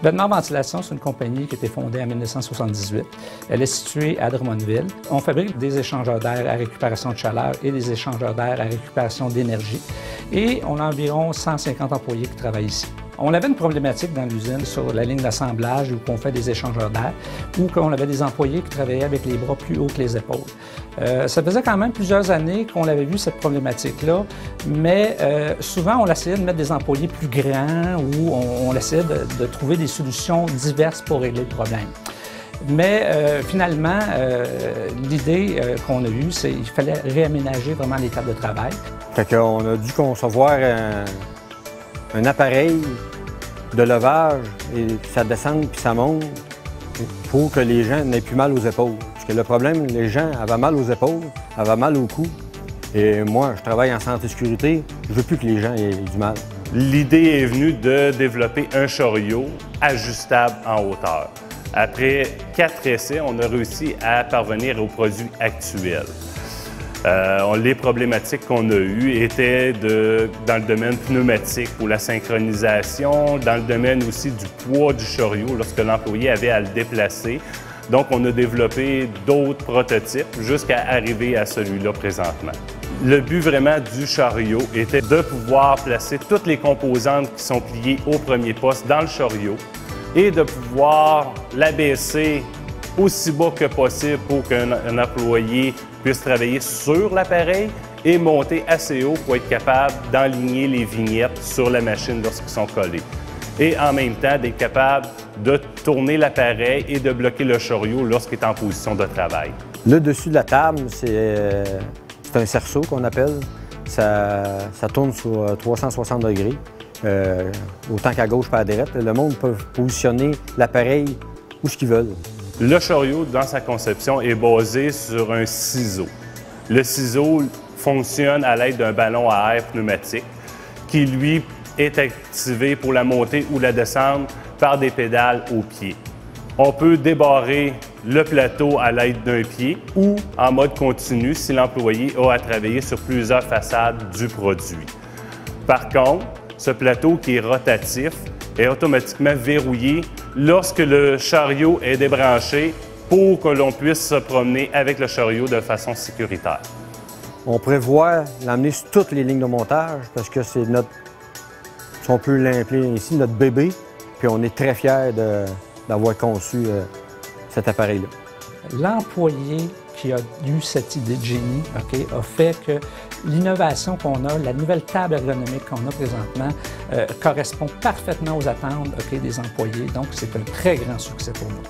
Bednar Ventilation, c'est une compagnie qui a été fondée en 1978. Elle est située à Drummondville. On fabrique des échangeurs d'air à récupération de chaleur et des échangeurs d'air à récupération d'énergie. Et on a environ 150 employés qui travaillent ici. On avait une problématique dans l'usine sur la ligne d'assemblage où on fait des échangeurs d'air, où on avait des employés qui travaillaient avec les bras plus hauts que les épaules. Ça faisait quand même plusieurs années qu'on avait vu cette problématique-là, mais souvent on essayait de mettre des employés plus grands ou on essayait de trouver des solutions diverses pour régler le problème. Mais finalement, l'idée qu'on a eue, c'est qu'il fallait réaménager vraiment les tables de travail. Fait qu'on a dû concevoir un appareil de levage et ça descend puis ça monte pour que les gens n'aient plus mal aux épaules. Parce que le problème, les gens avaient mal aux épaules, avaient mal au cou. Et moi, je travaille en santé-sécurité, je veux plus que les gens aient du mal. L'idée est venue de développer un chariot ajustable en hauteur. Après 4 essais, on a réussi à parvenir au produit actuel. Les problématiques qu'on a eues étaient dans le domaine pneumatique pour la synchronisation, dans le domaine aussi du poids du chariot lorsque l'employé avait à le déplacer. Donc, on a développé d'autres prototypes jusqu'à arriver à celui-là présentement. Le but vraiment du chariot était de pouvoir placer toutes les composantes qui sont pliées au premier poste dans le chariot et de pouvoir l'abaisser aussi bas que possible pour qu'un employé puisse travailler sur l'appareil et monter assez haut pour être capable d'enligner les vignettes sur la machine lorsqu'ils sont collés. Et en même temps, d'être capable de tourner l'appareil et de bloquer le chariot lorsqu'il est en position de travail. Le dessus de la table, c'est un cerceau qu'on appelle. Ça tourne sur 360 degrés, autant qu'à gauche qu'à droite. Le monde peut positionner l'appareil où ce qu'ils veulent. Le chariot, dans sa conception, est basé sur un ciseau. Le ciseau fonctionne à l'aide d'un ballon à air pneumatique qui, lui, est activé pour la montée ou la descendre par des pédales au pied. On peut débarrer le plateau à l'aide d'un pied ou en mode continu si l'employé a à travailler sur plusieurs façades du produit. Par contre, ce plateau qui est rotatif est automatiquement verrouillé lorsque le chariot est débranché pour que l'on puisse se promener avec le chariot de façon sécuritaire. On prévoit l'amener sur toutes les lignes de montage parce que c'est notre, si on peut l'appeler ici, notre bébé. Puis on est très fiers d'avoir conçu cet appareil-là. L'employé qui a eu cette idée de génie a fait que l'innovation qu'on a, la nouvelle table ergonomique qu'on a présentement, correspond parfaitement aux attentes des employés. Donc, c'est un très grand succès pour nous.